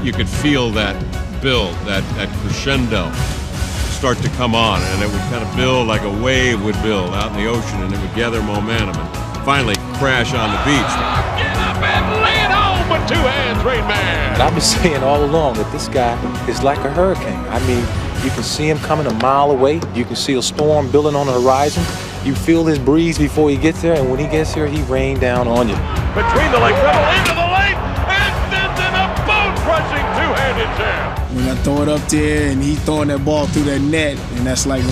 you could feel that build, that crescendo start to come on, and it would kind of build like a wave would build out in the ocean, and it would gather momentum and finally crash on the beach. Get up and lay it home with two hands, Rain Man. And I've been saying all along that this guy is like a hurricane. I mean, you can see him coming a mile away. You can see a storm building on the horizon. You feel his breeze before he gets there, and when he gets here, he rains down on you. Between the leg dribble into the lane, and sends in a bone-crushing two-handed jam. When I throw it up there and he throwing that ball through that net, and that's like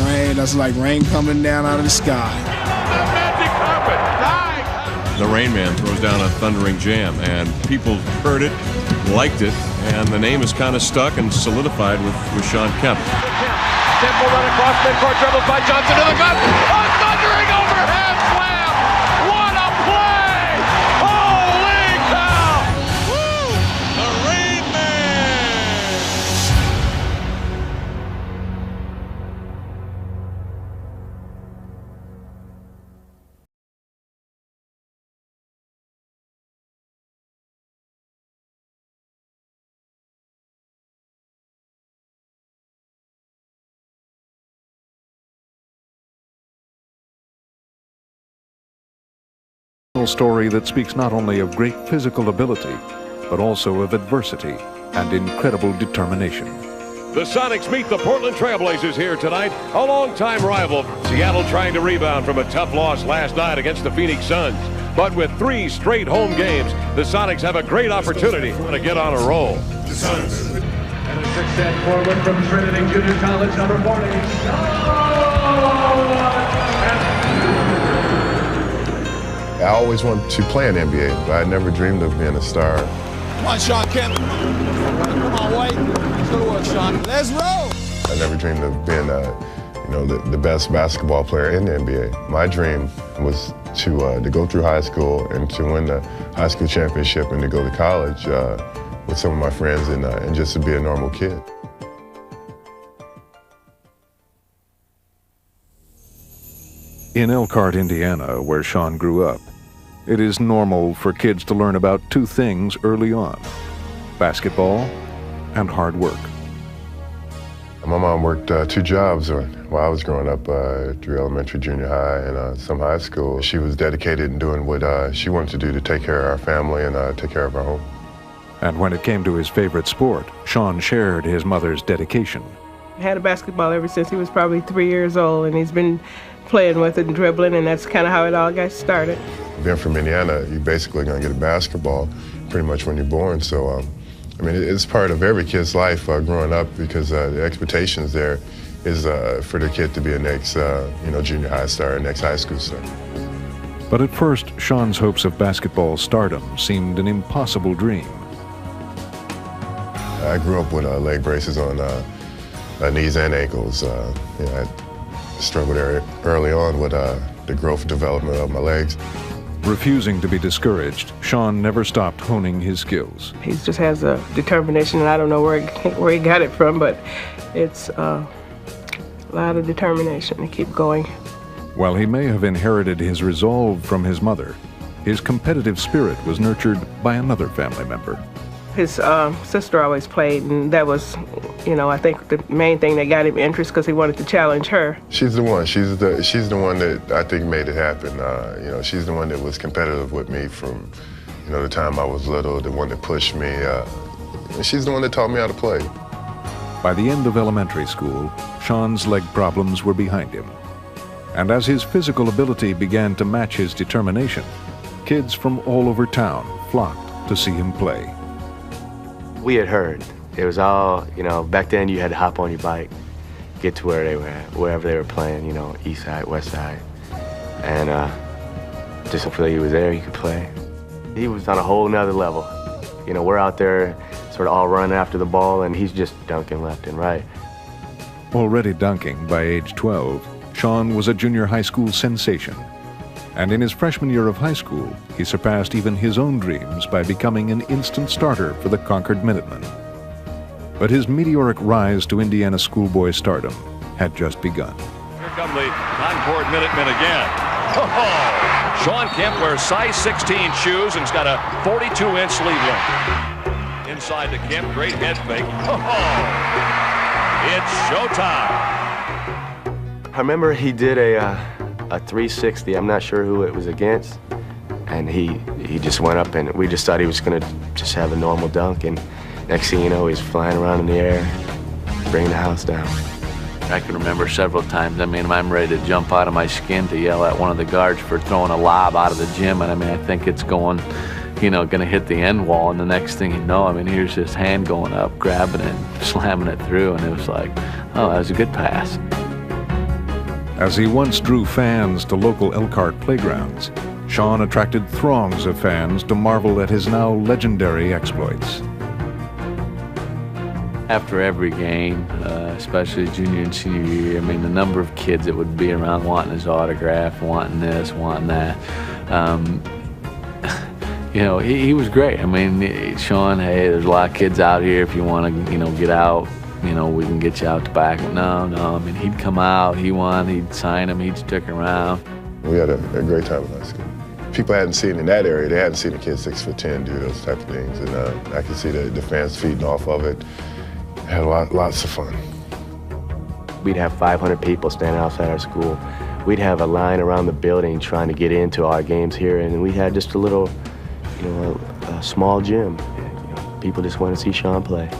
rain coming down out of the sky. The magic carpet. Nice. The Rain Man throws down a thundering jam, and people heard it, liked it, and the name is kind of stuck and solidified with Shawn Kemp. Kemp will run across midcourt, dribbles by Johnson to the gut. A thundering overhead slam. What a play! Holy cow! Woo! The Rain Man! Story that speaks not only of great physical ability, but also of adversity and incredible determination. The Sonics meet the Portland Trailblazers here tonight, a longtime rival. Seattle trying to rebound from a tough loss last night against the Phoenix Suns. But with 3 straight home games, the Sonics have a great opportunity to get on a roll. And a 6'10" forward from Trinity Junior College, number 40. I always wanted to play in the NBA, but I never dreamed of being a star. Come on, Shawn Kemp. Come on, White. Let's go to work, Shawn. Let's roll. I never dreamed of being, the best basketball player in the NBA. My dream was to go through high school and to win the high school championship and to go to college with some of my friends and just to be a normal kid. In Elkhart, Indiana, where Shawn grew up, it is normal for kids to learn about 2 things early on: basketball and hard work. My mom worked 2 jobs while I was growing up, through elementary, junior high, and some high school. She was dedicated in doing what she wanted to do to take care of our family and take care of our home. And when it came to his favorite sport, Shawn shared his mother's dedication. Had a basketball ever since he was probably 3 years old, and he's been playing with it and dribbling, and that's kind of how it all got started. Being from Indiana, you're basically going to get a basketball pretty much when you're born. So, it's part of every kid's life growing up, because the expectations there is for the kid to be a next, junior high star, next high school star. But at first, Shawn's hopes of basketball stardom seemed an impossible dream. I grew up with leg braces on knees and ankles. I struggled early on with the growth and development of my legs. Refusing to be discouraged, Shawn never stopped honing his skills. He just has a determination, and I don't know where he got it from, but it's a lot of determination to keep going. While he may have inherited his resolve from his mother, his competitive spirit was nurtured by another family member. His sister always played, and that was, I think the main thing that got him interest, because he wanted to challenge her. She's the one. She's the one that I think made it happen. She's the one that was competitive with me from, the time I was little, the one that pushed me. She's the one that taught me how to play. By the end of elementary school, Shawn's leg problems were behind him. And as his physical ability began to match his determination, kids from all over town flocked to see him play. We had heard. It was all, back then you had to hop on your bike, get to where they were at, wherever they were playing, east side, west side. And just until he was there, he could play. He was on a whole nother level. We're out there sort of all running after the ball, and he's just dunking left and right. Already dunking by age 12, Shawn was a junior high school sensation. And in his freshman year of high school, he surpassed even his own dreams by becoming an instant starter for the Concord Minutemen. But his meteoric rise to Indiana schoolboy stardom had just begun. Here come the Concord Minutemen again. Oh, Shawn Kemp wears size 16 shoes and he's got a 42-inch sleeve length. inside to Kemp. Great head fake. Oh, it's showtime. I remember he did a 360. I'm not sure who it was against. And he just went up, and we just thought he was going to just have a normal dunk. And next thing you know, he's flying around in the air, bringing the house down. I can remember several times, I mean, I'm ready to jump out of my skin to yell at one of the guards for throwing a lob out of the gym. And I mean, I think it's going, you know, going to hit the end wall. And the next thing you know, I mean, here's his hand going up, grabbing it, slamming it through. And it was like, oh, that was a good pass. As he once drew fans to local Elkhart playgrounds, Shawn attracted throngs of fans to marvel at his now legendary exploits. After every game, especially junior and senior year, I mean, the number of kids that would be around wanting his autograph, wanting this, wanting that. You know, he was great. I mean, Shawn, hey, there's a lot of kids out here. If you want to, you know, get out, you know, we can get you out the back. No, I mean, he'd come out, he'd sign him, he'd stick around. We had a great time in high school. People hadn't seen in that area, they hadn't seen a kid 6'10" do those type of things. And I could see the fans feeding off of it. Had lots of fun. We'd have 500 people standing outside our school. We'd have a line around the building trying to get into our games here, and we had just a little, you know, a small gym. You know, people just want to see Shawn play.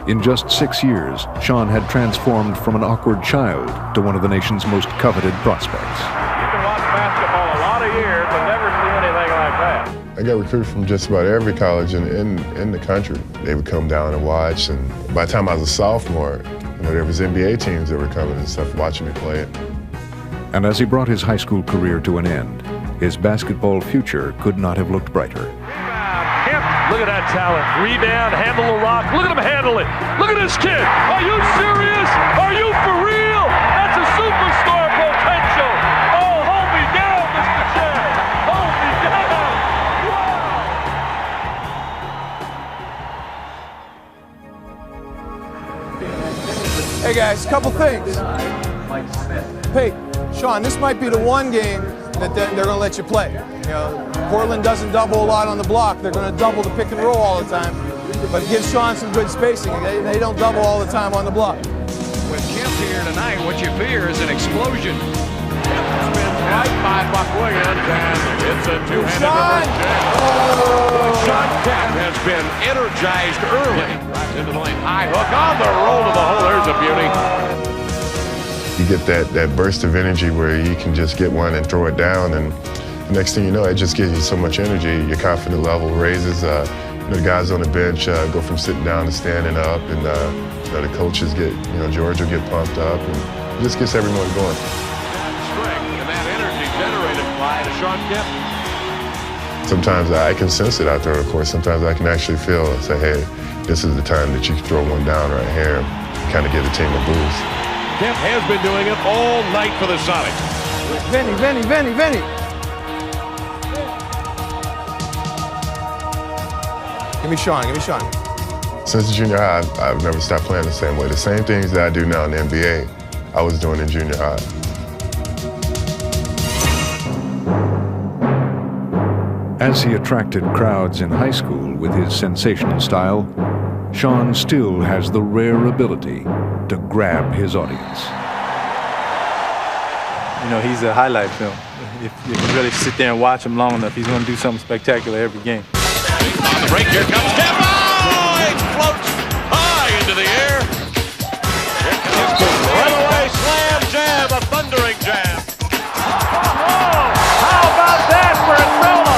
In just 6 years, Shawn had transformed from an awkward child to one of the nation's most coveted prospects. You can watch basketball a lot of years and never see anything like that. I got recruited from just about every college in the country. They would come down and watch, and by the time I was a sophomore, you know, there was NBA teams that were coming and stuff watching me play it. And as he brought his high school career to an end, his basketball future could not have looked brighter. Kemp, look at that talent. Rebound, handle the rock. Look at him handle it. Look at this kid. Are you serious? Are you for real? That's a superstar potential. Oh, hold me down, Mr. Chair. Hold me down. Hey guys, couple things. Hey, Shawn, this might be the one game that they're going to let you play. You know, Portland doesn't double a lot on the block. They're going to double the pick and roll all the time. But it gives Shawn some good spacing. They don't double all the time on the block. With Kemp here tonight, what you fear is an explosion. Kemp spins right by Buck Williams, and it's a two-handed Shawn Kemp has been energized early. Drives into the lane, high hook on the roll to the hole. There's a beauty. You get that burst of energy where you can just get one and throw it down, and the next thing you know, it just gives you so much energy. Your confidence level raises. You know, the guys on the bench go from sitting down to standing up, and you know, the coaches get, you know, George will get pumped up, and it just gets everyone going. That strength and that energy generated by Shawn Kemp. Sometimes I can sense it out there, of course. Sometimes I can actually feel and say, hey, this is the time that you can throw one down right here and kind of give the team a boost. Kemp has been doing it all night for the Sonics. Vinny. Give me Shawn. Since junior high, I've never stopped playing the same way. The same things that I do now in the NBA, I was doing in junior high. As he attracted crowds in high school with his sensational style, Shawn still has the rare ability to grab his audience. You know, he's a highlight film. If you really sit there and watch him long enough, he's going to do something spectacular every game. On the break, here comes Kemp. Oh, it floats high into the air. Here comes the runaway slam jam, a thundering jam. Oh, how about that for a solo?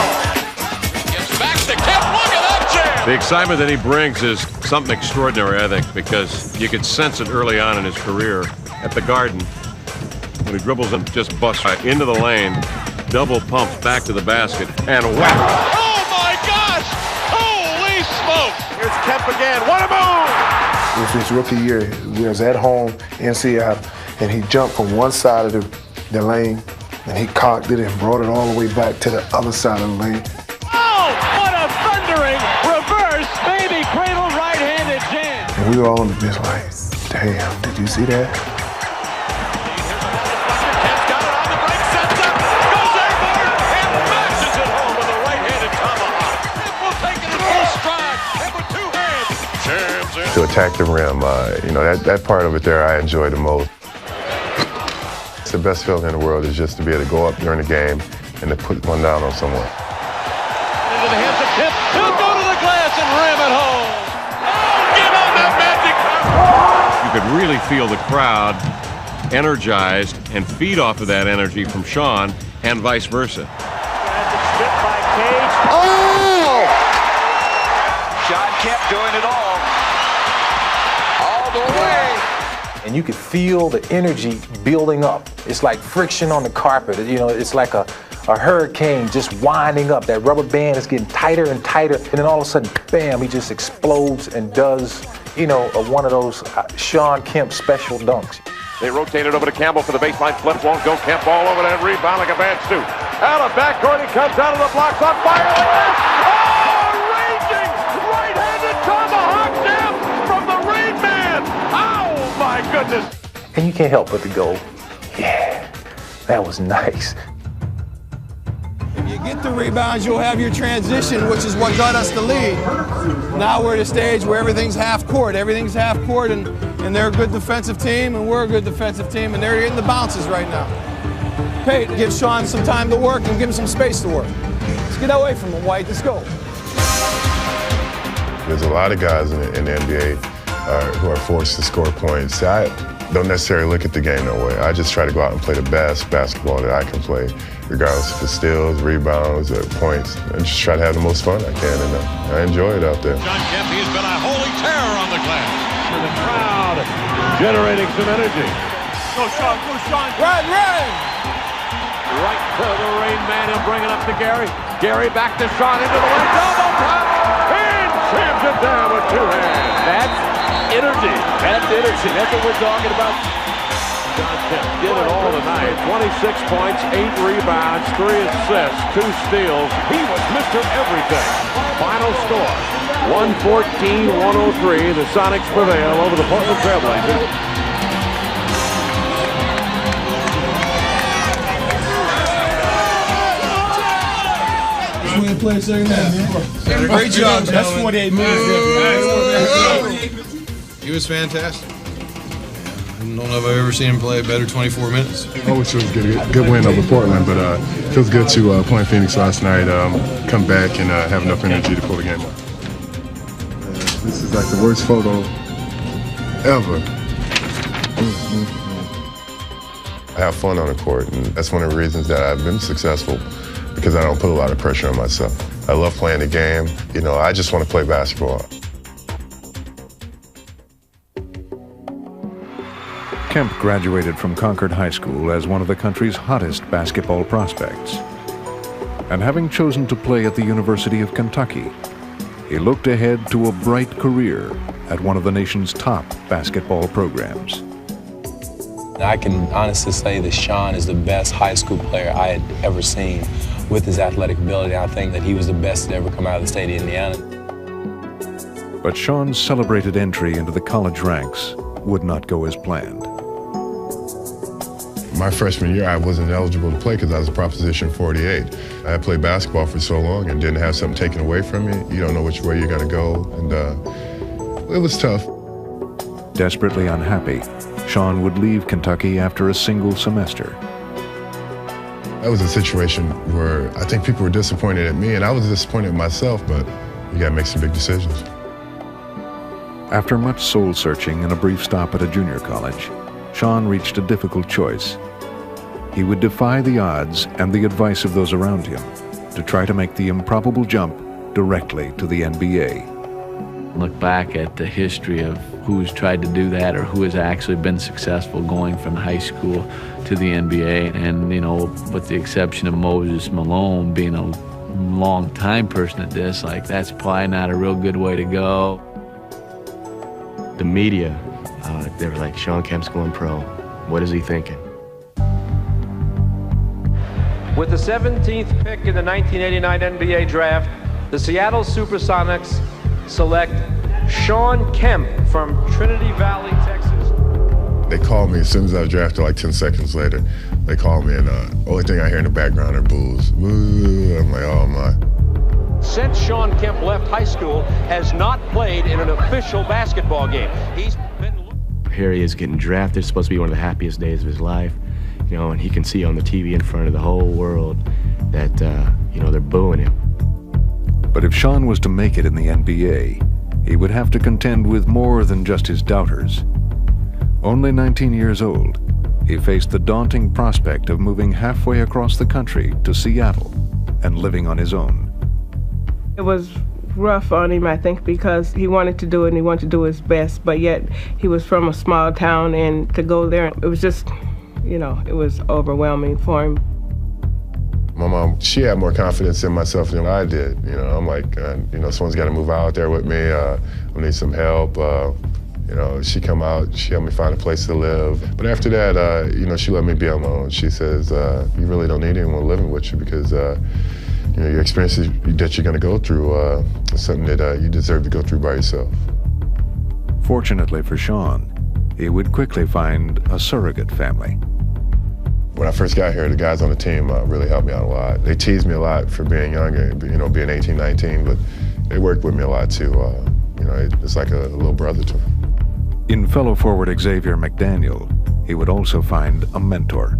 Gets back to Kemp. Look at that jam. The excitement that he brings is something extraordinary, I think, because you could sense it early on in his career at the Garden when he dribbles and just busts right into the lane, double pumps back to the basket, and whack. Oh my gosh! Holy smoke! Here's Kemp again. What a move! It was his rookie year. We was at home in Seattle, and he jumped from one side of the lane, and he cocked it and brought it all the way back to the other side of the lane. Oh, what a thundering reverse baby cradle right-handed jam. And we were all on the bench like, damn, did you see that? Kemp's got it on the break, sets up, goes airborne, and mashes it home with a right-handed tomahawk. Kemp will take it in full stride, and with 2 attack the rim. That part of it there I enjoy the most. It's the best feeling in the world is just to be able to go up during the game and to put one down on someone. Into the hands of Kemp. He'll go to the glass and ram it home. Oh, give him that magic power. You could really feel the crowd energized and feed off of that energy from Shawn and vice versa. Oh! Shawn Kemp doing it all the way. And you could feel the energy building up. It's like friction on the carpet. It's like a hurricane just winding up. That rubber band is getting tighter and tighter. And then all of a sudden, bam, he just explodes and does, one of those Shawn Kemp special dunks. They rotate it over to Campbell for the baseline flip. Won't go. Kemp all over that rebound like a bad stew. Out of backcourt, he comes out of the blocks on fire. Oh, raging right-handed tomahawk jam from the Rain Man. Oh, my goodness. And you can't help but to go, yeah, that was nice. If you get the rebounds, you'll have your transition, which is what got us the lead. Now we're at a stage where everything's half court. Everything's half court, and they're a good defensive team, and we're a good defensive team, and they're getting the bounces right now. Pate, give Shawn some time to work and give him some space to work. Let's get away from him, White. Let's go. There's a lot of guys in the NBA who are forced to score points. I don't necessarily look at the game that way. I just try to go out and play the best basketball that I can play, regardless if it's steals, rebounds, or points, and just try to have the most fun I can, and I enjoy it out there. Shawn Kemp, he's been a holy terror on the glass. For the crowd, generating some energy. Go Shawn, go Shawn. Run! Right to the Rain Man, he'll bring it up to Gary. Gary back to Shawn into the lane, double time. And jams it down with two hands. That's energy. That's what we're talking about. Shawn Kemp did it all tonight. 26 points, 8 rebounds, 3 assists, 2 steals. He was Mr. Everything. Final score, 114-103. The Sonics prevail over the Portland Trailblazers. Play second half. Great job. That's 48 minutes. He was fantastic. I don't know if I've ever seen him play a better 24 minutes. I wish it was a good win over Portland, but it feels good to play in Phoenix last night, come back and have enough energy to pull the game off. This is like the worst photo ever. I have fun on the court, and that's one of the reasons that I've been successful, because I don't put a lot of pressure on myself. I love playing the game. I just want to play basketball. Kemp graduated from Concord High School as one of the country's hottest basketball prospects. And having chosen to play at the University of Kentucky, he looked ahead to a bright career at one of the nation's top basketball programs. I can honestly say that Shawn is the best high school player I had ever seen with his athletic ability. I think that he was the best to ever come out of the state of Indiana. But Shawn's celebrated entry into the college ranks would not go as planned. My freshman year, I wasn't eligible to play because I was a Proposition 48. I had played basketball for so long and didn't have something taken away from me. You don't know which way you're going to go, and it was tough. Desperately unhappy, Shawn would leave Kentucky after a single semester. That was a situation where I think people were disappointed at me, and I was disappointed in myself, but you got to make some big decisions. After much soul-searching and a brief stop at a junior college, Shawn reached a difficult choice. He would defy the odds and the advice of those around him to try to make the improbable jump directly to the NBA. Look back at the history of who's tried to do that or who has actually been successful going from high school to the NBA, and with the exception of Moses Malone being a long time person at this, that's probably not a real good way to go. The media, they were like, Shawn Kemp's going pro. What is he thinking? With the 17th pick in the 1989 NBA draft, the Seattle Supersonics select Shawn Kemp from Trinity Valley, Texas. They called me as soon as I was drafted, like 10 seconds later. They called me, and the only thing I hear in the background are boos. Boo. I'm like, oh my. Since Shawn Kemp left high school, has not played in an official basketball game. He's been... Here he is getting drafted, supposed to be one of the happiest days of his life, you know, and he can see on the TV in front of the whole world that, you know, they're booing him. But if Shawn was to make it in the NBA, he would have to contend with more than just his doubters. Only 19 years old, he faced the daunting prospect of moving halfway across the country to Seattle and living on his own. It was rough on him, I think, because he wanted to do it and he wanted to do his best, but yet he was from a small town, and to go there, it was just, you know, it was overwhelming for him. My mom, she had more confidence in myself than I did. You know, I'm like, you know, someone's got to move out there with me. I need some help. You know, she come out, she helped me find a place to live. But after that, you know, she let me be on my own. She says, you really don't need anyone living with you because, you know, your experiences that you're going to go through is something that you deserve to go through by yourself. Fortunately for Shawn, he would quickly find a surrogate family. When I first got here, the guys on the team really helped me out a lot. They teased me a lot for being younger, you know, being 18, 19, but they worked with me a lot too. You know, it's like a little brother to me. In fellow forward Xavier McDaniel, he would also find a mentor.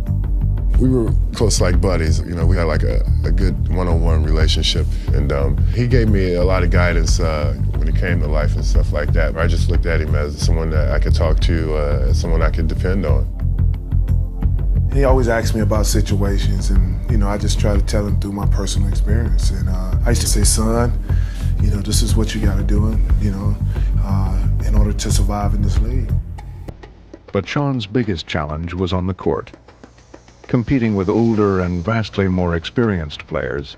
We were close like buddies. You know, we had like a good one-on-one relationship. And he gave me a lot of guidance when it came to life and stuff like that. I just looked at him as someone that I could talk to, as someone I could depend on. He always asked me about situations, and, you know, I just try to tell him through my personal experience. And I used to say, son, you know, this is what you got to do, you know, in order to survive in this league. But Shawn's biggest challenge was on the court. Competing with older and vastly more experienced players,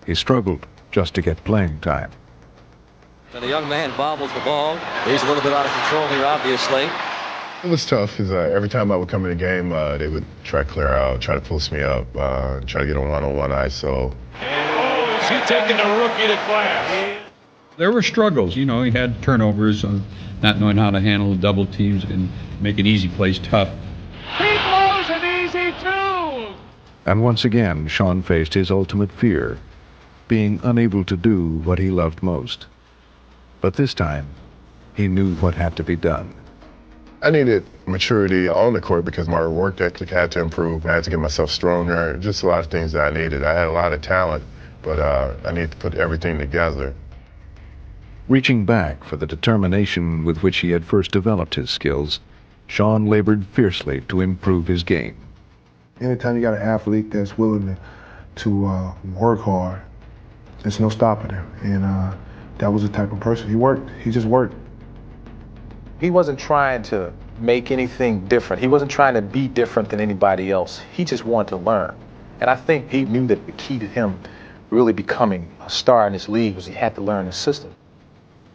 he struggled just to get playing time. And the young man bobbles the ball. He's a little bit out of control here, obviously. It was tough because every time I would come in the game, they would try to clear out, try to post me up, try to get a one-on-one ISO. Oh, is he taking the rookie to class? There were struggles. You know, he had turnovers, not knowing how to handle the double teams and making easy plays tough. He blows it easy, too! And once again, Shawn faced his ultimate fear, being unable to do what he loved most. But this time, he knew what had to be done. I needed maturity on the court because my work ethic had to improve. I had to get myself stronger, just a lot of things that I needed. I had a lot of talent, but I needed to put everything together. Reaching back for the determination with which he had first developed his skills, Shawn labored fiercely to improve his game. Anytime you got an athlete that's willing to work hard, there's no stopping him. And that was the type of person. He worked. He just worked. He wasn't trying to make anything different. He wasn't trying to be different than anybody else. He just wanted to learn. And I think he knew that the key to him really becoming a star in this league was he had to learn the system.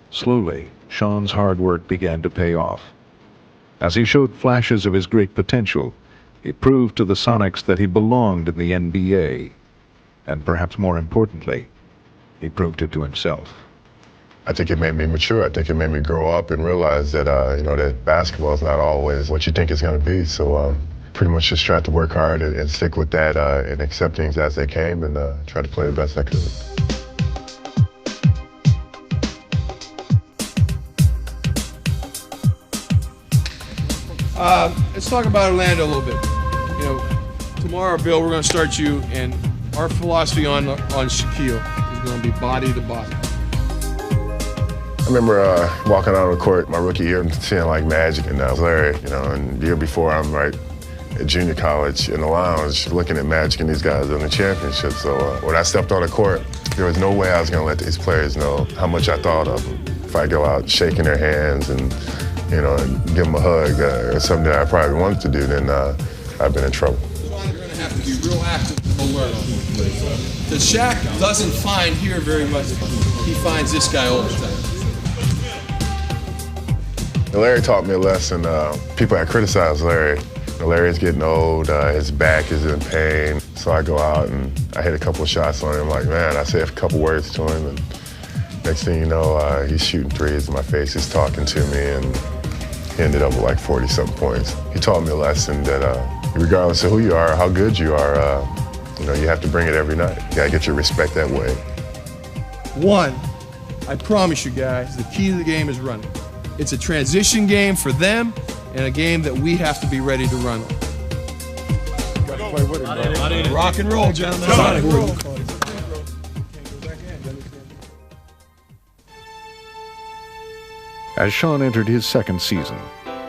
Slowly, Shawn's hard work began to pay off. As he showed flashes of his great potential, he proved to the Sonics that he belonged in the NBA. And perhaps more importantly, he proved it to himself. I think it made me mature. I think it made me grow up and realize that, you know, that basketball is not always what you think it's going to be. So pretty much just tried to work hard and stick with that and accept things as they came and try to play the best I could. Let's talk about Orlando a little bit. You know, tomorrow, Bill, we're going to start you, and our philosophy on Shaquille is going to be body to body. I remember walking out on the court my rookie year and seeing like Magic and Larry, you know, and the year before I'm right at junior college in the lounge looking at Magic and these guys in the championship. So when I stepped on the court, there was no way I was going to let these players know how much I thought of them. If I go out shaking their hands and, you know, and give them a hug or something that I probably wanted to do, then I've been in trouble. You're going to have to be real active and alert. The Shaq doesn't find here very much. He finds this guy all the time. Larry taught me a lesson. People had criticized Larry. Larry's getting old, his back is in pain. So I go out and I hit a couple of shots on him. Like, man, I say a couple words to him, and next thing you know, he's shooting threes in my face. He's talking to me, and he ended up with like 40-something points. He taught me a lesson that regardless of who you are, how good you are, you know, you have to bring it every night. You gotta get your respect that way. One, I promise you guys, the key to the game is running. It's a transition game for them and a game that we have to be ready to run on. Play with it, bro. Rock and roll, gentlemen. Rock and roll. As Shawn entered his second season,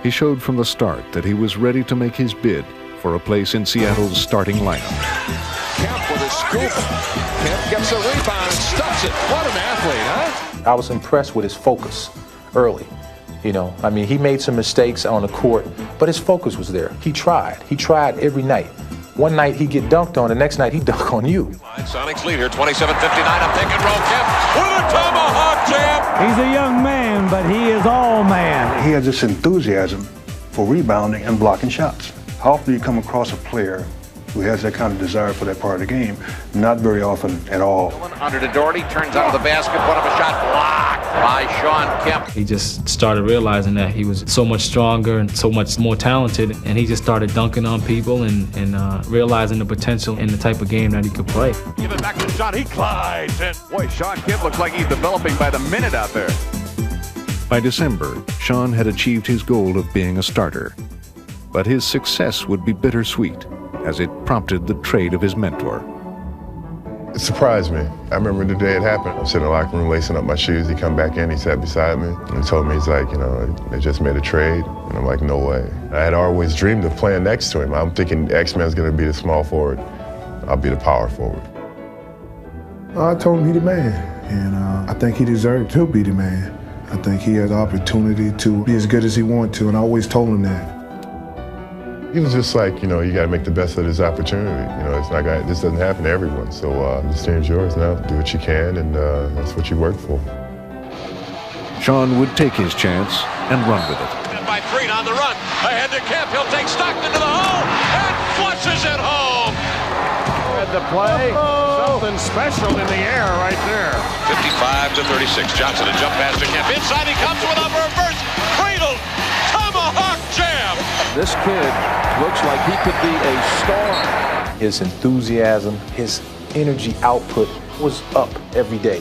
he showed from the start that he was ready to make his bid for a place in Seattle's starting lineup. Kemp with a scoop. Kemp gets a rebound and stuffs it. What an athlete, huh? I was impressed with his focus early. You know, I mean, he made some mistakes on the court, but his focus was there. He tried. He tried every night. One night he'd get dunked on, the next night he'd dunk on you. Sonics lead here, 27-59. I'm pick and roll. Kemp with a tomahawk jam. He's a young man, but he is all man. He has this enthusiasm for rebounding and blocking shots. How often do you come across a player who has that kind of desire for that part of the game? Not very often at all. Under to Doherty, turns out of the basket, put up a shot blocked by Shawn Kemp. He just started realizing that he was so much stronger and so much more talented, and he just started dunking on people and realizing the potential in the type of game that he could play. Give it back to Shawn, he glides. And boy, Shawn Kemp looks like he's developing by the minute out there. By December, Shawn had achieved his goal of being a starter. But his success would be bittersweet, as it prompted the trade of his mentor. It surprised me. I remember the day it happened. I'm sitting in the locker room lacing up my shoes. He come back in, he sat beside me, and he told me, he's like, you know, they just made a trade. And I'm like, no way. I had always dreamed of playing next to him. I'm thinking X-Men's gonna be the small forward. I'll be the power forward. I told him he the man, and I think he deserved to be the man. I think he had the opportunity to be as good as he wanted to, and I always told him that. He was just like, you know, you got to make the best of this opportunity. You know, it's not gonna, this doesn't happen to everyone. So this team's yours now. Do what you can, and that's what you work for. Shawn would take his chance and run with it. By three on the run. Ahead to Kemp. He'll take Stockton to the hole and flushes it home. Read the play. Something special in the air right there. 55-36. Johnson, a jump pass to Kemp. Inside he comes with a reverse cradle tomahawk jam. This kid looks like he could be a star. His enthusiasm, his energy output was up every day,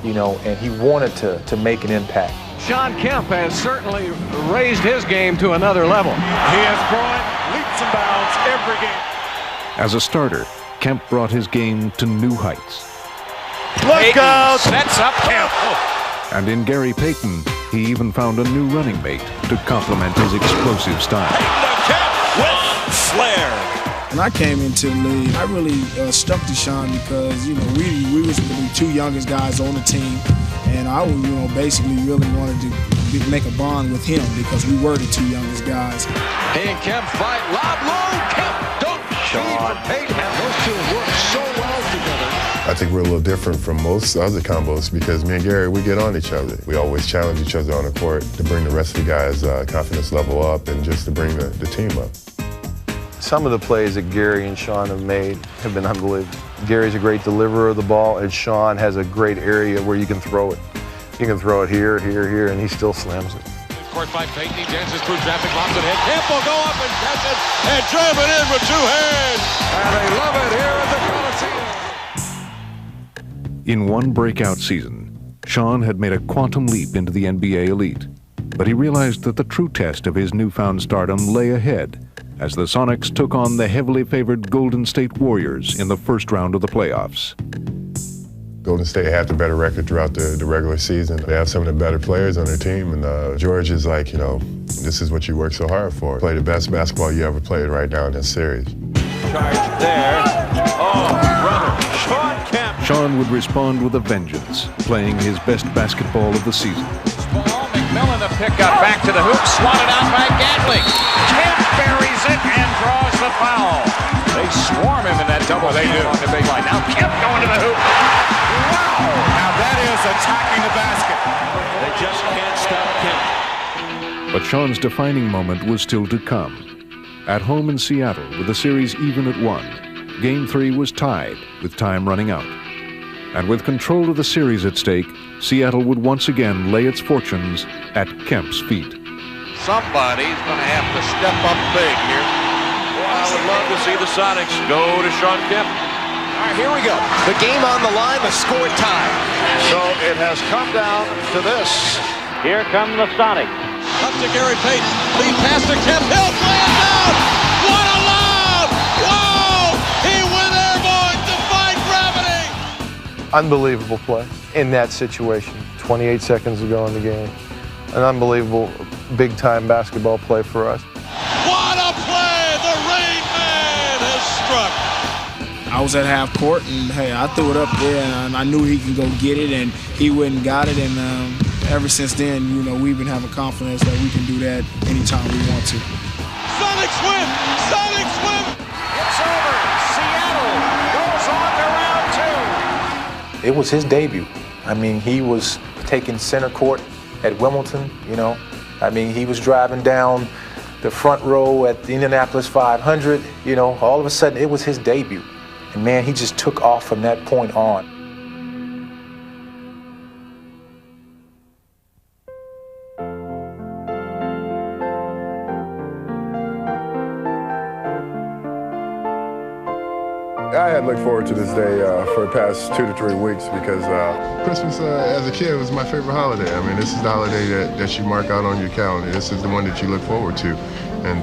you know, and he wanted to make an impact. Shawn Kemp has certainly raised his game to another level. He has grown leaps and bounds every game. As a starter, Kemp brought his game to new heights. Look out! Sets up Kemp. And in Gary Payton, he even found a new running mate to complement his explosive style. Kemp with flair. When I came into the league, I really stuck to Shawn because, you know, we was the two youngest guys on the team, and I, you know, basically really wanted to make a bond with him because we were the two youngest guys. He and Kemp fight. Lob low. Kemp don't cheat for Payton. Those two work so well together. I think we're a little different from most other combos because me and Gary, we get on each other. We always challenge each other on the court to bring the rest of the guys' confidence level up and just to bring the team up. Some of the plays that Gary and Shawn have made have been unbelievable. Gary's a great deliverer of the ball, and Shawn has a great area where you can throw it. You can throw it here, here, here, and he still slams it. Court by Payton, he dances through traffic, lobs it ahead. Kemp will go up and catch it and jam it in with two hands. And they love it here at the Coliseum. In one breakout season, Shawn had made a quantum leap into the NBA elite, but he realized that the true test of his newfound stardom lay ahead as the Sonics took on the heavily favored Golden State Warriors in the first round of the playoffs. Golden State had the better record throughout the regular season. They have some of the better players on their team, and George is like, you know, this is what you work so hard for. Play the best basketball you ever played right now in this series. Charge there. Oh, brother. Shawn Kemp. Shawn would respond with a vengeance, playing his best basketball of the season. Ball, McMillan the pickup, back to the hoop, swatted out by Gatling. Kemp buries it and draws the foul. They swarm him in that double they do on the big line. Now Kemp going to the hoop. Wow! Now that is attacking the basket. They just can't stop Kemp. But Shawn's defining moment was still to come. At home in Seattle, with the series even at 1, Game 3 was tied with time running out. And with control of the series at stake, Seattle would once again lay its fortunes at Kemp's feet. Somebody's going to have to step up big here. Well, I would love to see the Sonics go to Shawn Kemp. All right, Here we go. The game on the line, the score tied. So it has come down to this. Here come the Sonics. Up to Gary Payton. Lead pass to Kemp. He'll play it down. What a lob! Whoa! He went airborne. Defying gravity. Unbelievable play in that situation. 28 seconds to go in the game. An unbelievable big-time basketball play for us. What a play! The Rain Man has struck. I was at half court, and hey, I threw it up there, and I knew he could go get it, and he went and got it, and ever since then, you know, we've been having confidence that we can do that anytime we want to. Sonics win! Sonics win! It's over. Seattle goes on to round 2. It was his debut. I mean, he was taking center court at Wimbledon, you know. I mean, he was driving down the front row at the Indianapolis 500, you know. All of a sudden, it was his debut. And man, he just took off from that point on. I had looked forward to this day for the past 2 to 3 weeks because Christmas as a kid was my favorite holiday. I mean, this is the holiday that you mark out on your calendar. This is the one that you look forward to. And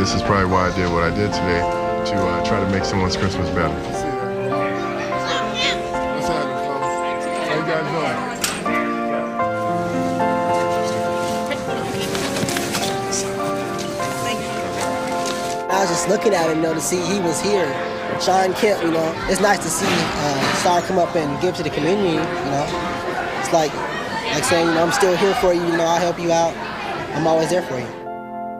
this is probably why I did what I did today, to try to make someone's Christmas better. What's happening, folks? How you guys doing? I was just looking at him, you know, to see he was here. Shawn Kemp, you know, it's nice to see Star come up and give to the community, you know. It's like saying, you know, I'm still here for you, you know, I'll help you out. I'm always there for you.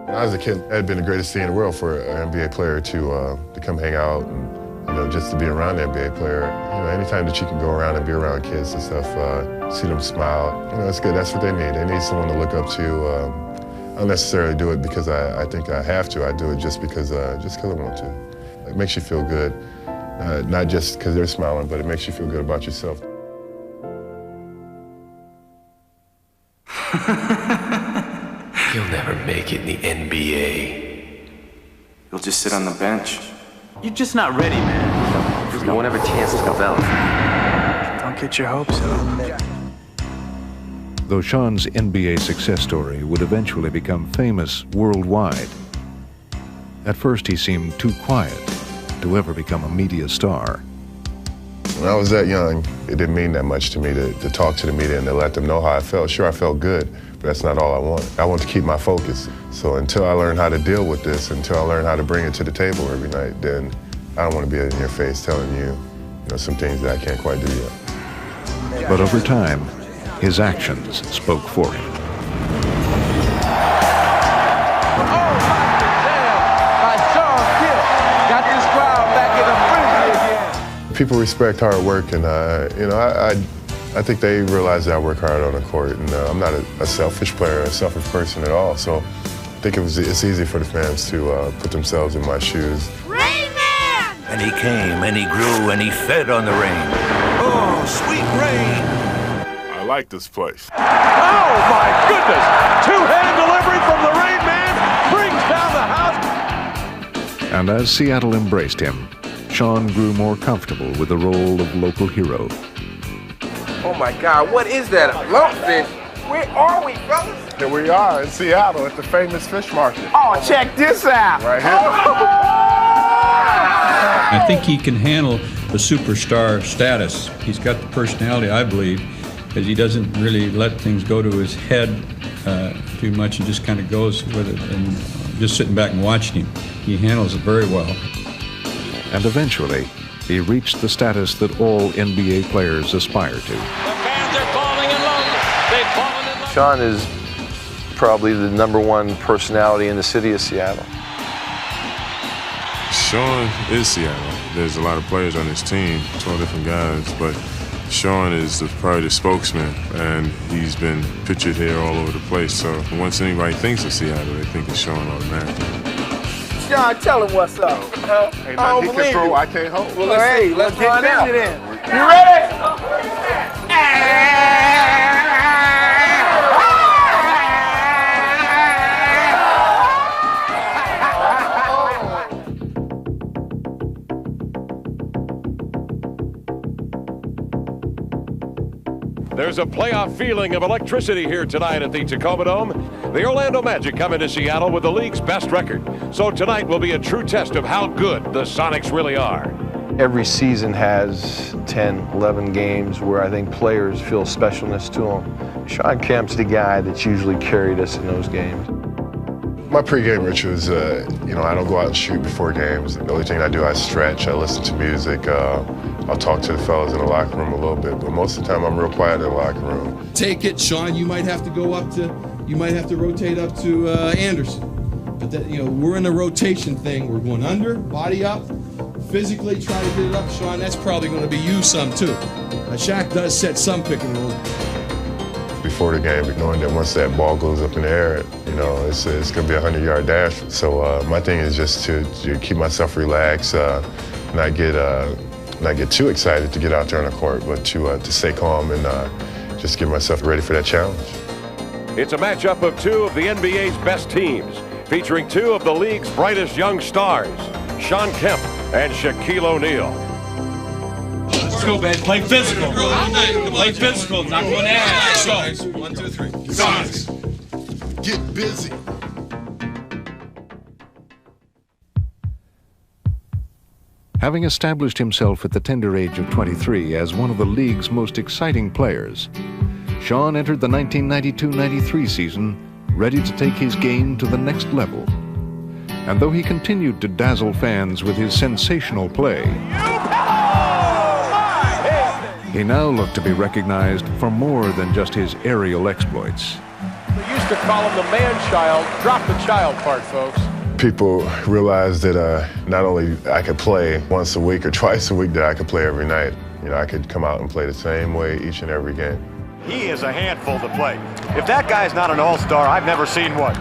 When I was a kid, it had been the greatest thing in the world for an NBA player to come hang out and, you know, just to be around an NBA player. You know, anytime that you can go around and be around kids and stuff, see them smile, you know, that's good. That's what they need. They need someone to look up to. I don't necessarily do it because I think I have to. I do it just because I want to. It makes you feel good, not just because they're smiling, but it makes you feel good about yourself. You'll never make it in the NBA. You'll just sit on the bench. You're just not ready, man. You won't have a chance to develop. Don't get your hopes up. Though Shawn's NBA success story would eventually become famous worldwide, at first he seemed too quiet to ever become a media star. When I was that young, it didn't mean that much to me to talk to the media and to let them know how I felt. Sure, I felt good, but that's not all I want. I want to keep my focus. So until I learn how to deal with this, until I learn how to bring it to the table every night, then I don't want to be in your face telling you, some things that I can't quite do yet. But over time, his actions spoke for him. People respect hard work, and I think they realize that I work hard on the court, and I'm not a selfish player, a selfish person at all. So I think it's easy for the fans to put themselves in my shoes. Rain Man! And he came, and he grew, and he fed on the rain. Oh, sweet rain! I like this place. Oh my goodness! Two-hand delivery from the Rain Man brings down the house. And as Seattle embraced him, Shawn grew more comfortable with the role of local hero. Oh my God, what is that? A lumpfish? Where are we, fellas? Here we are in Seattle at the famous fish market. Oh, check this out. Right here. I think he can handle the superstar status. He's got the personality, I believe, because he doesn't really let things go to his head too much. He just kind of goes with it, and just sitting back and watching him, he handles it very well. And eventually, he reached the status that all NBA players aspire to. The fans are falling in love. They've fallen in love. Shawn is probably the #1 personality in the city of Seattle. Shawn is Seattle. There's a lot of players on his team, 12 different guys, but Shawn is probably the spokesman, and he's been pictured here all over the place. So once anybody thinks of Seattle, they think of Shawn automatically. Shawn, tell him what's up. Ain't nothing he can throw, I can't hold. Well, let's find out. You ready? There's a playoff feeling of electricity here tonight at the Tacoma Dome. The Orlando Magic come into Seattle with the league's best record. So tonight will be a true test of how good the Sonics really are. Every season has 10, 11 games where I think players feel specialness to them. Shawn Kemp's the guy that's usually carried us in those games. My pregame ritual is, I don't go out and shoot before games. The only thing I do, I stretch, I listen to music, I'll talk to the fellas in the locker room a little bit, but most of the time I'm real quiet in the locker room. Take it, Shawn, you might have to rotate up to Anderson. But that, we're in a rotation thing. We're going under, body up, physically try to get it up, Shawn. That's probably going to be you some too. Shaq does set some pick and roll. Before the game, knowing that once that ball goes up in the air, it's going to be a 100-yard dash. So my thing is just to keep myself relaxed, not get too excited to get out there on the court, but to stay calm and just get myself ready for that challenge. It's a matchup of two of the NBA's best teams, featuring two of the league's brightest young stars, Shawn Kemp and Shaquille O'Neal. Let's go, man. Play physical. Play physical. Not going to ask. Let's go. 1, 2, 3. Sonics. Get busy. Having established himself at the tender age of 23 as one of the league's most exciting players, Shawn entered the 1992-93 season ready to take his game to the next level. And though he continued to dazzle fans with his sensational play, he now looked to be recognized for more than just his aerial exploits. They used to call him the man-child. Drop the child part, folks. People realized that not only I could play once a week or twice a week, that I could play every night. I could come out and play the same way each and every game. He is a handful to play. If that guy's not an all-star, I've never seen one.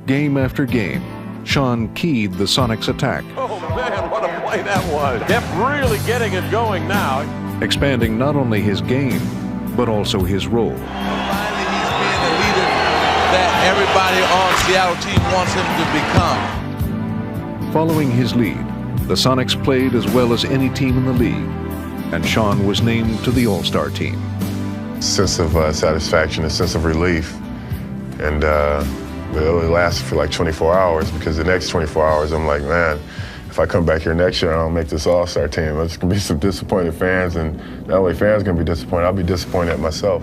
Game after game, Shawn keyed the Sonics' attack. Oh, man, what a play that was. Kemp really getting it going now. Expanding not only his game, but also his role. Finally, he's being the leader that everybody on Seattle team wants him to become. Following his lead, the Sonics played as well as any team in the league, and Shawn was named to the All-Star team. Sense of satisfaction, a sense of relief, and it only lasted for like 24 hours, because the next 24 hours I'm like, man, if I come back here next year and I don't make this All-Star team, there's going to be some disappointed fans, and not only fans are going to be disappointed, I'll be disappointed at myself.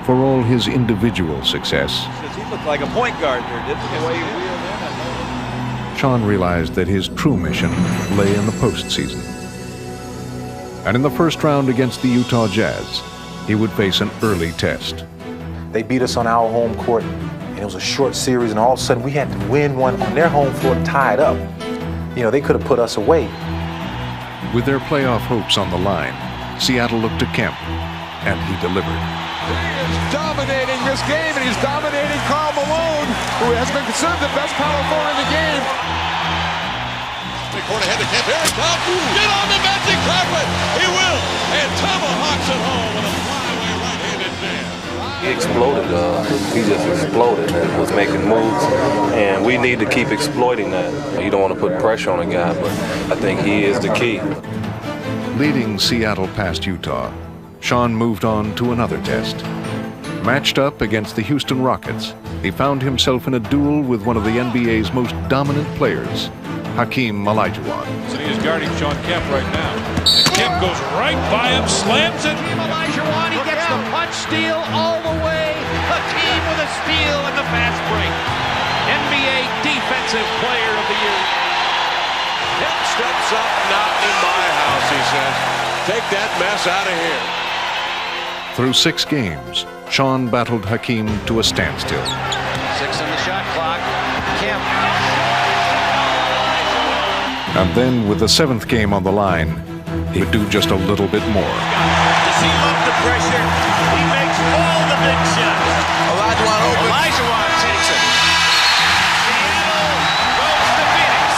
For all his individual success, He looked like a point guard there, didn't he? The way he wheeled in. Shawn realized that his true mission lay in the postseason. And in the first round against the Utah Jazz, he would face an early test. They beat us on our home court, and it was a short series, and all of a sudden we had to win one on their home floor tied up. They could have put us away. With their playoff hopes on the line, Seattle looked to Kemp, and he delivered. He is dominating this game, and he's dominating Karl Malone, who has been considered the best power forward in the game. Court ahead to Kemp. Here it comes. Get on the magic carpet. He will. And tomahawks it home with a flyaway right-handed jam. He exploded. He just exploded and was making moves. And we need to keep exploiting that. You don't want to put pressure on a guy, but I think he is the key. Leading Seattle past Utah, Shawn moved on to another test. Matched up against the Houston Rockets, he found himself in a duel with one of the NBA's most dominant players, Hakeem Olajuwon. So he is guarding Shawn Kemp right now. And Kemp goes right by him, slams it. Hakeem Olajuwon, he gets the punch steal all the way. Hakeem with a steal and the fast break. NBA Defensive Player of the Year. Kemp steps up, not in my house, he says. Take that mess out of here. Through 6 games, Shawn battled Hakeem to a standstill. 6 on the shot clock. Kemp. And then, with the 7th game on the line, he would do just a little bit more. Does he love the pressure? He makes all the big shots. Olajuwon opens. Olajuwon takes it. Seattle goes to Phoenix.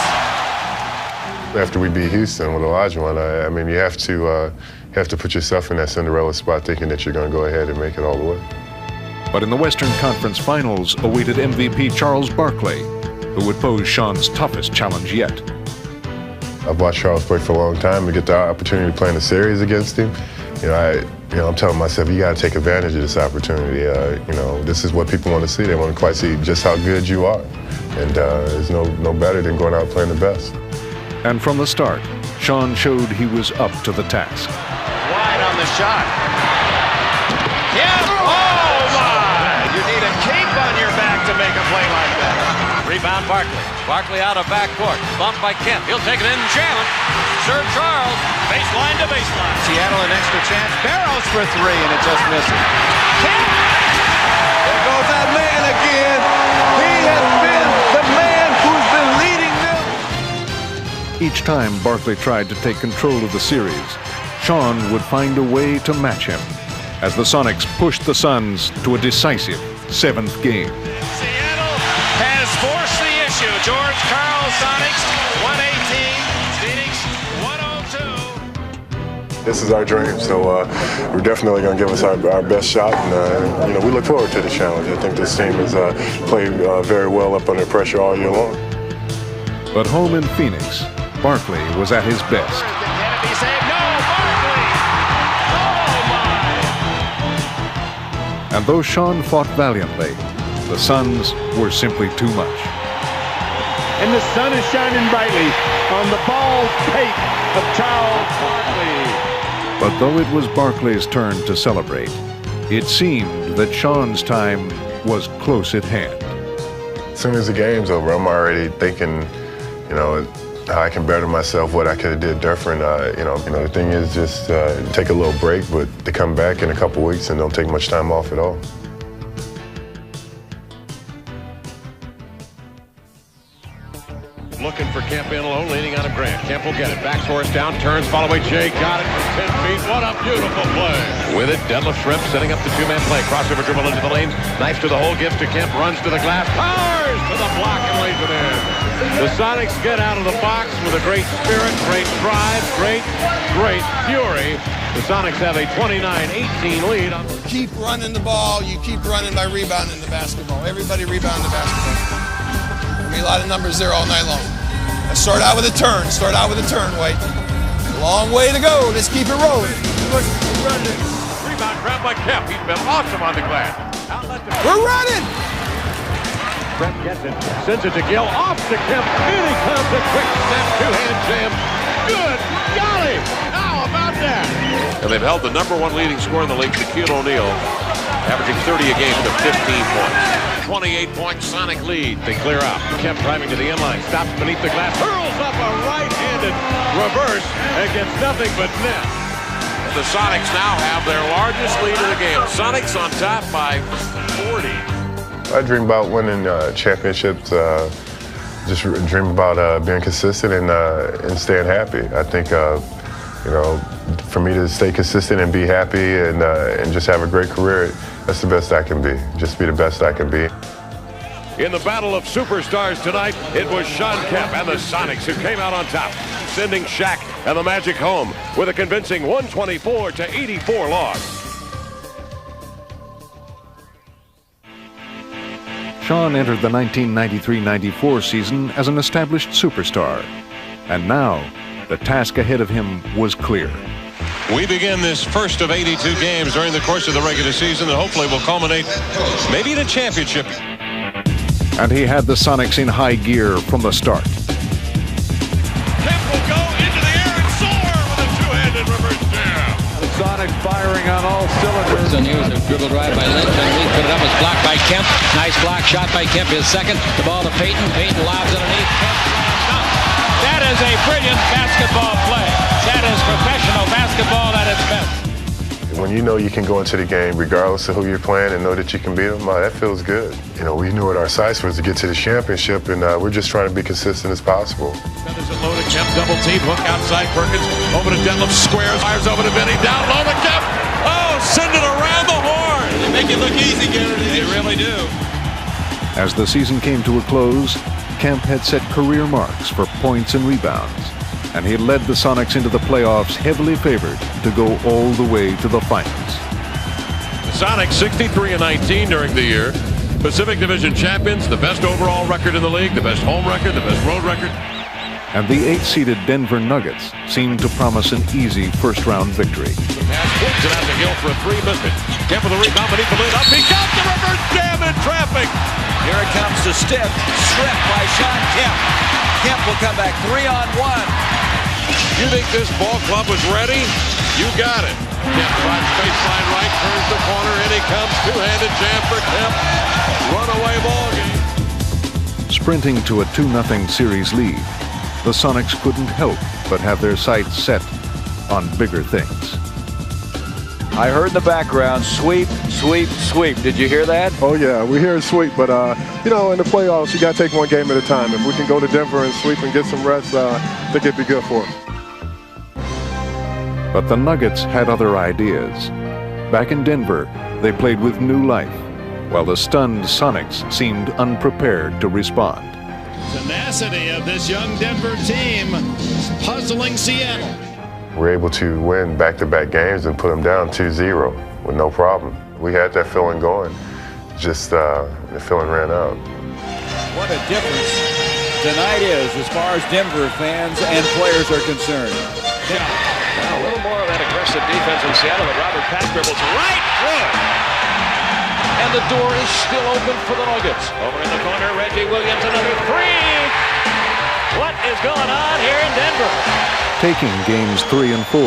After we beat Houston with Olajuwon, I mean, you have to put yourself in that Cinderella spot, thinking that you're going to go ahead and make it all the way. But in the Western Conference Finals awaited MVP Charles Barkley, who would pose Shawn's toughest challenge yet. I've watched Charles play for a long time. To get the opportunity to play in a series against him, I'm telling myself, you got to take advantage of this opportunity. This is what people want to see. They want to quite see just how good you are. And there's no better than going out and playing the best. And from the start, Shawn showed he was up to the task. Wide on the shot. Kemp! Oh, my! You need a cape on your back to make a play like that. Rebound Barkley. Barkley out of backcourt. Bumped by Kemp. He'll take it in and jam it. Sir Charles, baseline to baseline. Seattle an extra chance. Barrows for three, and it just misses. Kemp! There goes that man again. He has been the man who's been leading them. Each time Barkley tried to take control of the series, Shawn would find a way to match him as the Sonics pushed the Suns to a decisive 7th game. Seattle has forced the issue. George Karl Sonics, 118. Phoenix, 102. This is our dream, so we're definitely going to give us our best shot. And we look forward to the challenge. I think this team has played very well up under pressure all year long. But home in Phoenix, Barkley was at his best. Kennedy saved. No, Barkley! Oh, my! And though Shawn fought valiantly, the Suns were simply too much. And the sun is shining brightly on the bald pate of Charles Barkley. But though it was Barkley's turn to celebrate, it seemed that Shawn's time was close at hand. As soon as the game's over, I'm already thinking, how I can better myself, what I could have did different. The thing is just take a little break, but to come back in a couple weeks and don't take much time off at all. Looking for Kemp in low, leaning on him, Grant. Kemp will get it. Backs horse down, turns, follow by Jay. Got it from 10 feet. What a beautiful play. With it, deadlift shrimp, setting up the two-man play. Crossover dribble into the lane. Knife to the hole, gives to Kemp, runs to the glass. Powers to the block and lays it in. The Sonics get out of the box with a great spirit, great drive, great fury. The Sonics have a 29-18 lead. Keep running the ball. You keep running by rebounding the basketball. Everybody rebound the basketball. There'll be a lot of numbers there all night long. Let's start out with a turn. Start out with a turn, White. A long way to go. Let's keep it rolling. Rebound grab by Kemp. He's been awesome on the glass. We're running. Brett gets it. Sends it to Gill. Off to Kemp. In he comes. A quick snap. Two-hand jam. Good golly. How about that? And they've held the #1 leading scorer in the league, Shaquille O'Neal, averaging 30 a game to 15 points. 28-point Sonic lead. They clear out. Kemp driving to the inline. Stops beneath the glass. Hurls up a right-handed reverse and gets nothing but net. The Sonics now have their largest lead of the game. Sonics on top by 40. I dream about winning championships. Just dream about being consistent and staying happy. I think, for me to stay consistent and be happy and just have a great career, that's the best I can be. Just be the best I can be. In the battle of superstars tonight, it was Shawn Kemp and the Sonics who came out on top, sending Shaq and the Magic home with a convincing 124-84 loss. Shawn entered the 1993-94 season as an established superstar, and now the task ahead of him was clear. We begin this first of 82 games during the course of the regular season that hopefully will culminate maybe in a championship. And he had the Sonics in high gear from the start. Kemp will go into the air and soar with a two-handed reverse jam. The Sonics firing on all cylinders. And here's a dribble drive by Lynch, and Lee put it up. It's blocked by Kemp. Nice block shot by Kemp. His second. The ball to Payton. Payton lobs underneath. Kemp slams dunk. That is a brilliant basketball play. That is professional basketball at its best. When you know you can go into the game regardless of who you're playing and know that you can beat them, that feels good. We knew what our sights was to get to the championship, and we're just trying to be consistent as possible. Feathers it low to Kemp, double team, hook outside Perkins, over to Detlef, squares, fires over to Benny, down low to Kemp. Oh, send it around the horn. They make it look easy, Gary. They really do. As the season came to a close, Kemp had set career marks for points and rebounds, and he led the Sonics into the playoffs heavily favored to go all the way to the finals. The Sonics 63-19 during the year. Pacific Division champions, the best overall record in the league, the best home record, the best road record. And the 8th-seeded Denver Nuggets seemed to promise an easy first-round victory. The pass flips it out to Hill for a three, missed it. Kemp with the rebound beneath the lid, up he got the reverse jam in traffic. Here it comes to Stiff, stripped by Shawn Kemp. Kemp will come back 3-on-1. You think this ball club was ready? You got it. Kemp drives baseline right, turns the corner, in he comes, two-handed jam for Kemp. Runaway ball game. Sprinting to a 2-0 series lead, the Sonics couldn't help but have their sights set on bigger things. I heard in the background, sweep, sweep, sweep. Did you hear that? Oh, yeah, we hear sweep, but, you know, in the playoffs, you got to take one game at a time. If we can go to Denver and sweep and get some rest, I think it'd be good for us. But the Nuggets had other ideas. Back in Denver, they played with new life, while the stunned Sonics seemed unprepared to respond. Tenacity of this young Denver team puzzling Seattle. We're able to win back-to-back games and put them down 2-0 with no problem. We had that feeling going, just the feeling ran out. What a difference tonight is as far as Denver fans and players are concerned. Yeah. Now a little more of that aggressive defense in Seattle, but Robert Pat dribbles right through it. And the door is still open for the Nuggets. Over in the corner, Reggie Williams, another three. What is going on here in Denver? Taking games 3 and 4,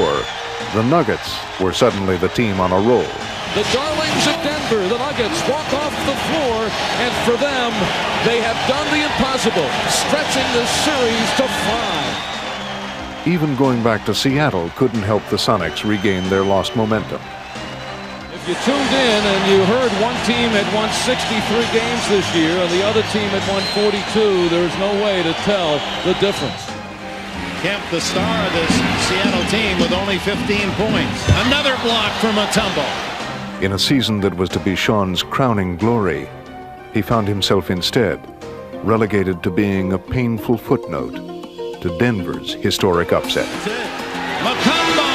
the Nuggets were suddenly the team on a roll. The darlings of Denver, the Nuggets, walk off the floor, and for them, they have done the impossible, stretching the series to 5. Even going back to Seattle couldn't help the Sonics regain their lost momentum. If you tuned in and you heard one team had won 63 games this year and the other team had won 42, there's no way to tell the difference. Kemp, the star of this Seattle team, with only 15 points. Another block from Mutombo. In a season that was to be Shawn's crowning glory, he found himself instead relegated to being a painful footnote to Denver's historic upset. Mutombo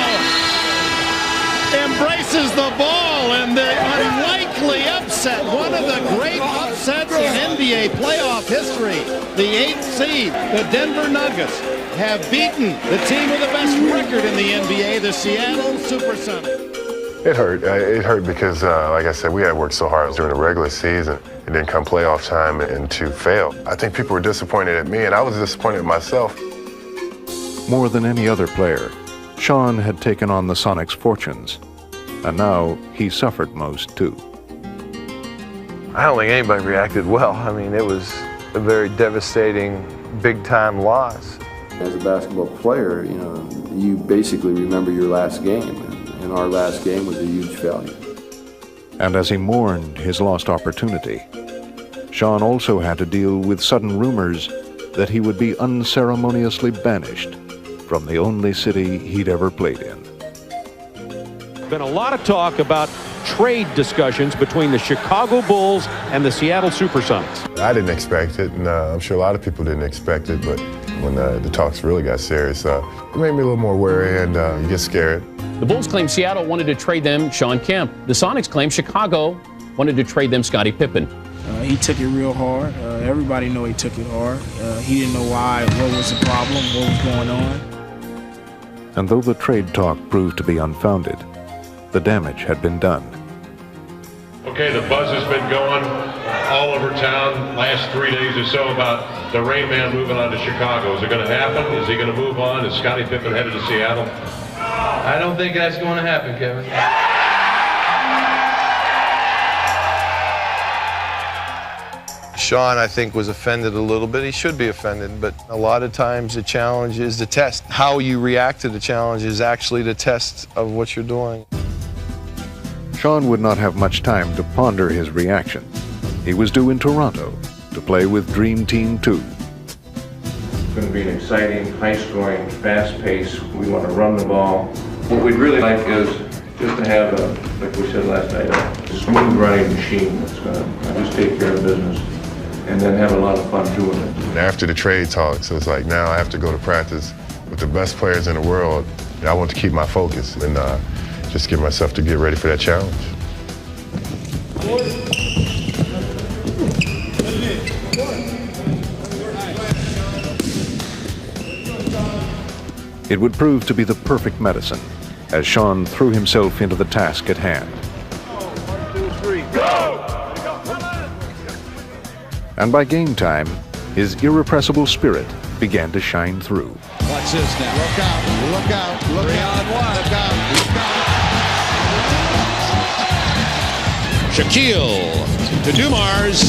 embraces the ball, and the unlikely upset, one of the great upsets in NBA playoff history. The 8th seed, the Denver Nuggets, have beaten the team with the best record in the NBA, the Seattle Supersonics. It hurt. It hurt because, like I said, we had worked so hard during the regular season, and then come playoff time and to fail. I think people were disappointed at me, and I was disappointed in myself. More than any other player, Shawn had taken on the Sonics' fortunes, and now he suffered most too. I don't think anybody reacted well. I mean, it was a very devastating, big-time loss. As a basketball player, you know, you basically remember your last game, and our last game was a huge failure. And as he mourned his lost opportunity, Shawn also had to deal with sudden rumors that he would be unceremoniously banished from the only city he'd ever played in. Been a lot of talk about trade discussions between the Chicago Bulls and the Seattle Supersonics. I didn't expect it, and I'm sure a lot of people didn't expect it, but when the talks really got serious, it made me a little more wary, and you get scared. The Bulls claim Seattle wanted to trade them Shawn Kemp. The Sonics claim Chicago wanted to trade them Scottie Pippen. He took it real hard. Everybody know he took it hard. He didn't know why, what was the problem, what was going on. And though the trade talk proved to be unfounded, the damage had been done. Okay, the buzz has been going all over town last 3 days or so about the Rain Man moving on to Chicago. Is it going to happen? Is he going to move on? Is Scottie Pippen headed to Seattle? I don't think that's going to happen, Kevin. Shawn, I think, was offended a little bit. He should be offended, but a lot of times the challenge is the test. How you react to the challenge is actually the test of what you're doing. Shawn would not have much time to ponder his reaction. He was due in Toronto to play with Dream Team 2. It's going to be an exciting, high-scoring, fast pace. We want to run the ball. What we'd really like is just to have, like we said last night, a smooth running machine that's going to just take care of business and then have a lot of fun doing it. After the trade talks, it's like now I have to go to practice with the best players in the world. I want to keep my focus and just get myself to get ready for that challenge. It would prove to be the perfect medicine as Shawn threw himself into the task at hand. 1, 2, 3, go! And by game time, his irrepressible spirit began to shine through. Watch this now. Look out, look out, look 3 out, on 1. look out, look out. Shaquille to Dumars.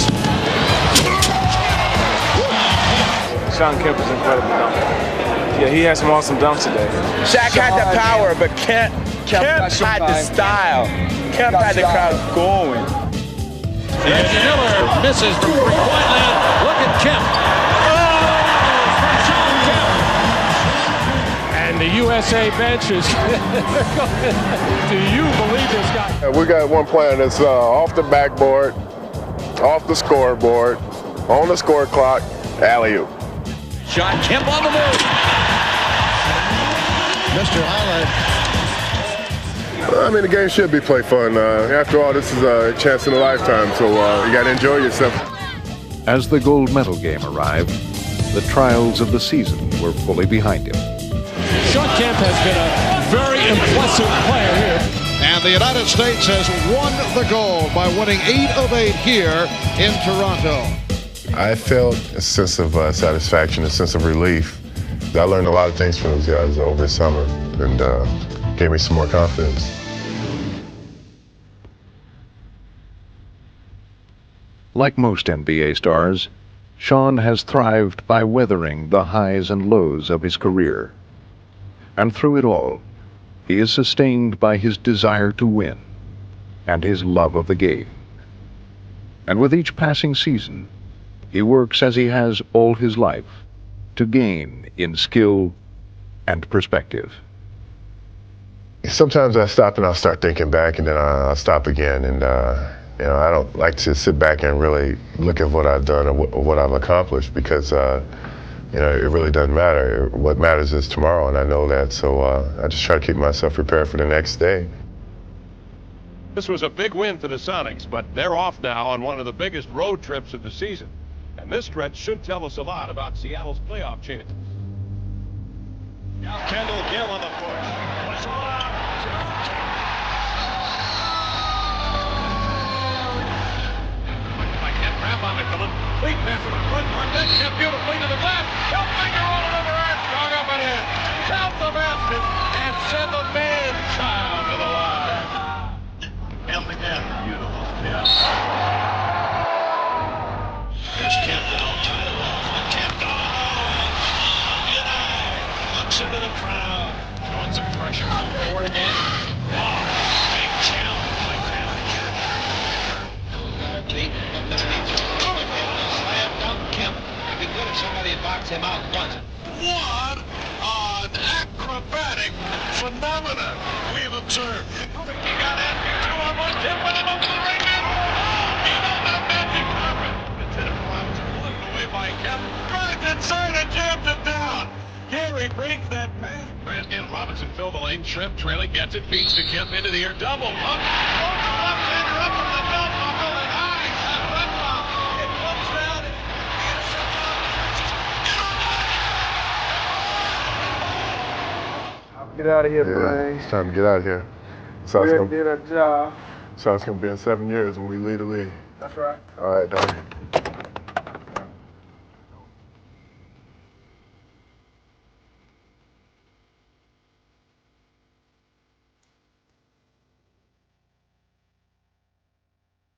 Shawn Kemp is incredible dunker. Yeah, he had some awesome dunks today. Shaq had the power, but Kemp had the style. Kemp had the crowd going. And Miller misses from three-point land. Look at Kemp. Oh! And the USA bench is. Do you believe this guy? We got one plan that's off the backboard, off the scoreboard, on the score clock, alley-oop. Shot, Kemp on the move. Mr. Highlight. I mean, the game should be play fun. After all, this is a chance in a lifetime, so you got to enjoy yourself. As the gold medal game arrived, the trials of the season were fully behind him. Shawn Kemp has been a very impressive player here. And the United States has won the gold by winning 8 of 8 here in Toronto. I felt a sense of satisfaction, a sense of relief. I learned a lot of things from those guys over the summer and gave me some more confidence. Like most NBA stars, Shawn has thrived by weathering the highs and lows of his career. And through it all, he is sustained by his desire to win and his love of the game. And with each passing season, he works as he has all his life to gain in skill and perspective. Sometimes I stop and I'll start thinking back, and then I'll stop again. And you know, I don't like to sit back and really look at what I've done or what I've accomplished, because you know, it really doesn't matter. What matters is tomorrow, and I know that. So I just try to keep myself prepared for the next day. This was a big win for the Sonics, but they're off now on one of the biggest road trips of the season. And this stretch should tell us a lot about Seattle's playoff chances. Now Kendall Gill on the push. Grab on it, Dylan. Lead pass to the front court. Then Kemp beautifully to the left. Help finger rolling over Armstrong up and in. Count the basket and send the man-child to the line. Kemp again. Beautiful. Yeah. There's Kemp down. Kemp down. Looks into the crowd. Throwing some pressure. Forward again. Oh, big challenge by Taylor. Slam dunk Kemp. It'd be good if somebody had boxed him out once. What an acrobatic phenomenon we've observed. He got it. 2-on-1 Kemp with him up to the right hand. Oh, he's on that magic carpet. Lieutenant Robinson pulling it away by Kemp. Drives inside and jams it down. Gary breaks that pass. And Robinson filled the lane. Shrimp trailing, gets it, feeds to Kemp into the air. Double pump. Left-hander up from the double. Going high. It comes down. Get out of here, Bray. It's time to get out of here. So We did a job. it's going to be in 7 years when we lead the league. That's right. All right, Donnie.